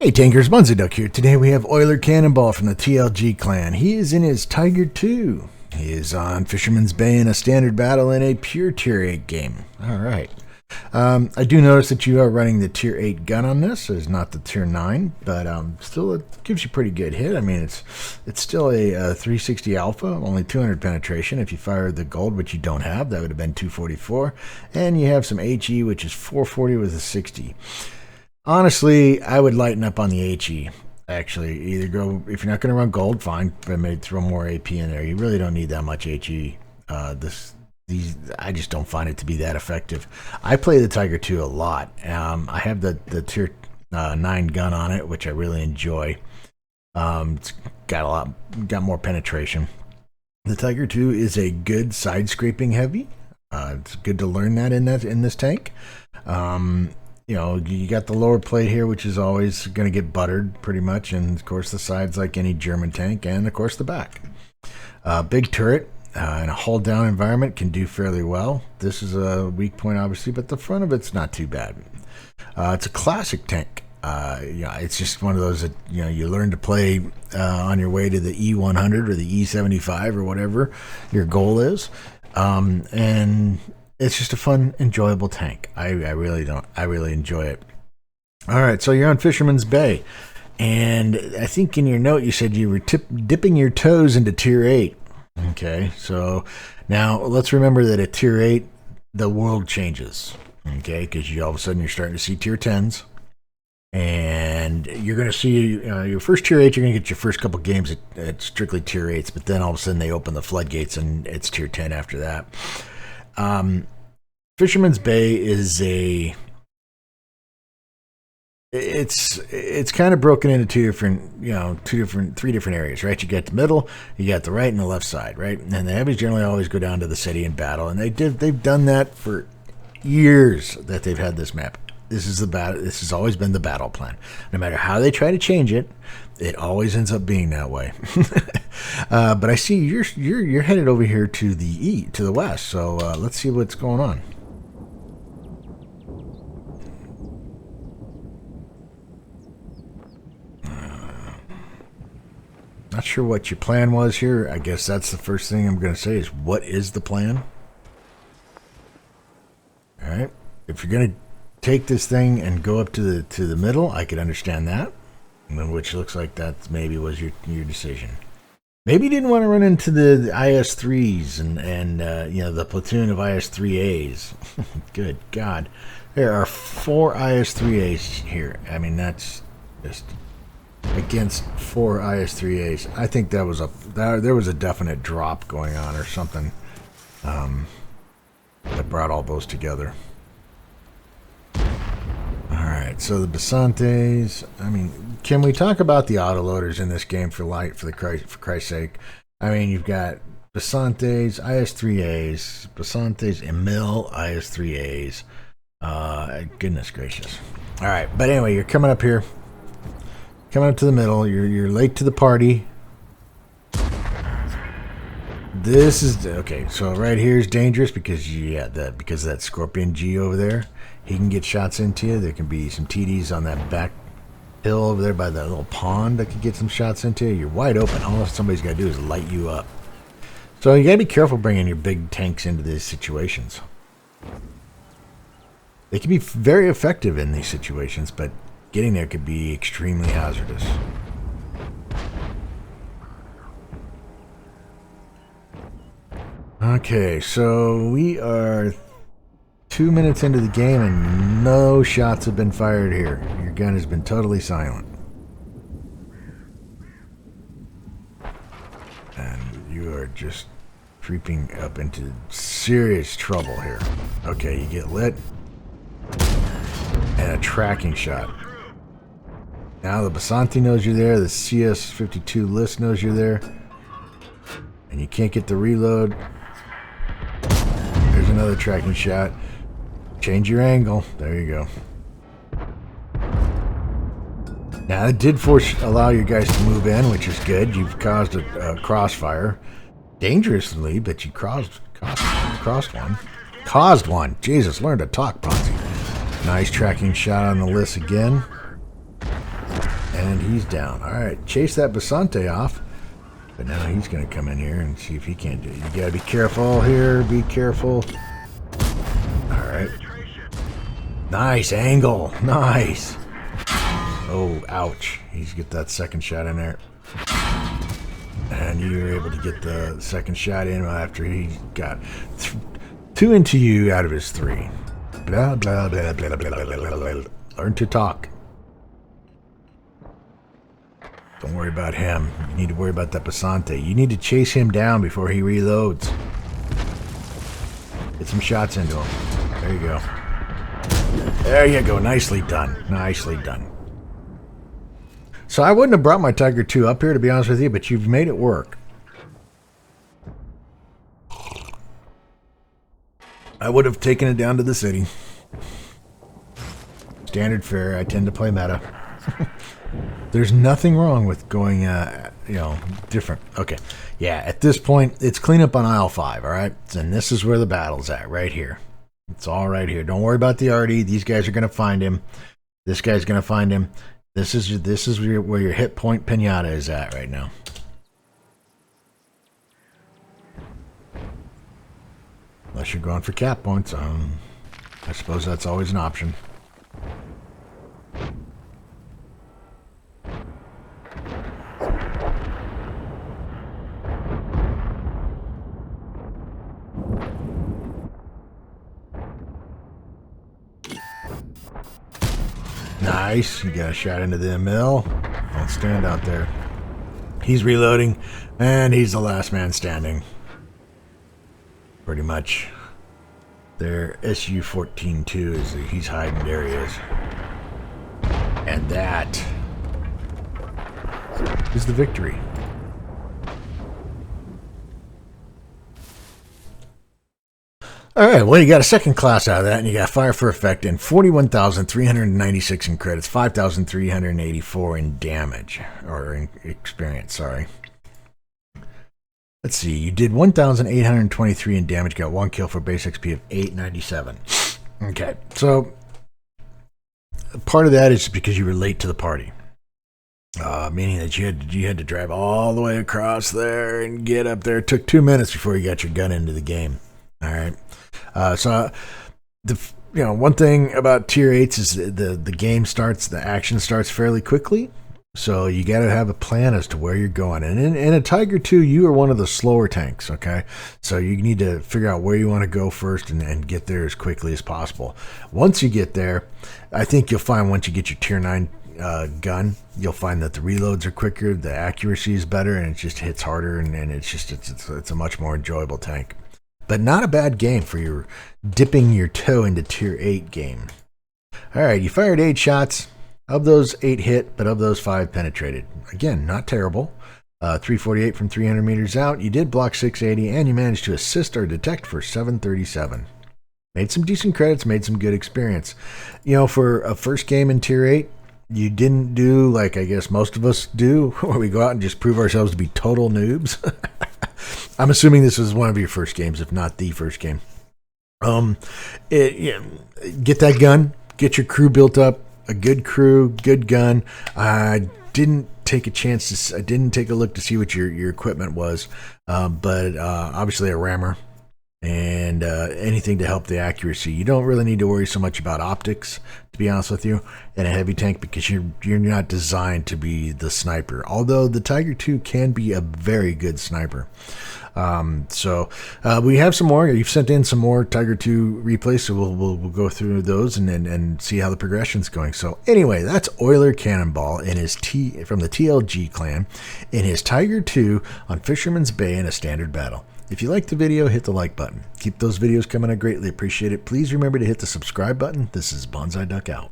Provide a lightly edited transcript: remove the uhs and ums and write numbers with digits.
Hey Tankers, Duck here. Today we have Oiler Cannonball from the TLG clan. He is in his Tiger 2. He is on Fisherman's Bay in a standard battle in a pure tier 8 game. Alright. I do notice that you are running the tier 8 gun on this. It's not the tier 9, but still it gives you pretty good hit. I mean, it's still a 360 alpha, only 200 penetration. If you fire the gold, which you don't have, that would have been 244. And you have some HE, which is 440 with a 60. Honestly, I would lighten up on the HE. Actually, either go, if you're not going to run gold, fine, but maybe throw more AP in there. You really don't need that much HE. I just don't find it to be that effective. I play the Tiger 2 a lot. I have the tier 9 gun on it, which I really enjoy. It's got more penetration. The Tiger 2 is a good side scraping heavy. It's good to learn that in this tank. You know, you got the lower plate here, which is always going to get buttered pretty much, and of course the sides like any German tank, and of course the back. Big turret in a hold down environment can do fairly well. This is a weak point obviously, but the front of it's not too bad. It's a classic tank. It's just one of those that you learn to play on your way to the E100 or the E75 or whatever your goal is, and it's just a fun, enjoyable tank. I really enjoy it. All right, so you're on Fisherman's Bay, and I think in your note you said you were dipping your toes into tier 8. Okay, so now let's remember that at tier 8, the world changes. Okay, because all of a sudden you're starting to see tier 10s, and you're going to see your first tier 8. You're going to get your first couple games at strictly tier 8s, but then all of a sudden they open the floodgates and it's tier 10 after that. Fisherman's Bay is it's kind of broken into three different areas, right? You got the middle, you got the right and the left side, right? And the heavies generally always go down to the city and battle, and they've done that for years that they've had this map. This has always been the battle plan. No matter how they try to change it, it always ends up being that way. But I see you're headed over here to the west. So let's see what's going on. Not sure what your plan was here. I guess that's the first thing I'm going to say is, what is the plan? All right. If you're going to take this thing and go up to the middle, I could understand that, which looks like that maybe was your decision. Maybe you didn't want to run into the IS-3s and the platoon of IS-3As. Good God. There are 4 IS-3As here. I mean, that's just against 4 IS-3As. I think there was a definite drop going on or something that brought all those together. Alright, so the Basantes, I mean, can we talk about the autoloaders in this game for Christ's sake? I mean, you've got Basantes, IS-3As, Basantes, Emil, IS-3As. Goodness gracious. Alright, but anyway, you're coming up here. Coming up to the middle. You're late to the party. This is, okay, so right here is dangerous because, because of that Scorpion G over there. He can get shots into you. There can be some TDs on that back hill over there by that little pond that could get some shots into you. You're wide open. All somebody's got to do is light you up. So you got to be careful bringing your big tanks into these situations. They can be very effective in these situations, but getting there could be extremely hazardous. Okay, so we are 2 minutes into the game and no shots have been fired here. Your gun has been totally silent. And you are just creeping up into serious trouble here. Okay, you get lit. And a tracking shot. Now the Basante knows you're there. The CS-52 list knows you're there. And you can't get the reload. There's another tracking shot. Change your angle. There you go. Now it did allow you guys to move in, which is good. You've caused a crossfire. Dangerously, but you caused one. Caused one. Jesus, learn to talk, Ponzi. Nice tracking shot on the list again. And he's down. All right, chase that Basante off. But now he's going to come in here and see if he can't do it. You got to be careful here. Be careful. All right. Nice angle. Nice. Oh, ouch. He's get that second shot in there. And you were able to get the second shot in after he got 2 into you out of his 3. Blah, blah, blah, blah, blah, blah, blah, blah. Learn to talk. Don't worry about him. You need to worry about that Basante. You need to chase him down before he reloads. Get some shots into him. There you go. There you go. Nicely done. Nicely done. So I wouldn't have brought my Tiger 2 up here, to be honest with you, but you've made it work. I would have taken it down to the city. Standard fare. I tend to play meta. There's nothing wrong with going, different. Okay. Yeah, at this point, it's cleanup on aisle 5, all right? And this is where the battle's at, right here. It's all right here. Don't worry about the arty. These guys are going to find him. This guy's going to find him. This is where your hit point pinata is at right now. Unless you're going for cap points. I suppose that's always an option. Nice. You got a shot into the mill. Don't stand out there. He's reloading, and he's the last man standing. Pretty much. Their SU-14-2 is he's hiding. There he is. And that is the victory. All right, well, you got a second class out of that, and you got fire for effect and 41,396 in credits, 5,384 in damage, or in experience, sorry. Let's see, you did 1,823 in damage, got 1 kill for base XP of 897. Okay, so part of that is because you were late to the party. Meaning that you had to drive all the way across there and get up there. It took 2 minutes before you got your gun into the game. All right. One thing about tier 8s is the game starts, the action starts fairly quickly. So you got to have a plan as to where you're going. And in a Tiger 2, you are one of the slower tanks, okay? So you need to figure out where you want to go first and get there as quickly as possible. Once you get there, I think you'll find once you get your tier 9 gun, you'll find that the reloads are quicker, the accuracy is better, and it just hits harder, and it's a much more enjoyable tank. But not a bad game for your dipping your toe into tier 8 game. All right, you fired 8 shots. Of those, 8 hit, but of those, 5 penetrated. Again, not terrible. 348 from 300 meters out. You did block 680, and you managed to assist or detect for 737. Made some decent credits, made some good experience. You know, for a first game in tier 8, you didn't do like I guess most of us do, where we go out and just prove ourselves to be total noobs. I'm assuming this was one of your first games, if not the first game. Get that gun, get your crew built up. A good crew, good gun. I didn't take a chance I didn't take a look to see what your equipment was, but obviously a rammer and anything to help the accuracy. You don't really need to worry so much about optics, to be honest with you, in a heavy tank, because you're not designed to be the sniper. Although the Tiger 2 can be a very good sniper. We have some more. You've sent in some more Tiger 2 replays, so we'll go through those and see how the progression's going. So anyway, that's Oiler Cannonball in his from the TLG clan in his Tiger 2 on Fisherman's Bay in a standard battle. If you liked the video, hit the like button. Keep those videos coming. I greatly appreciate it. Please remember to hit the subscribe button. This is Bonsai Duck out.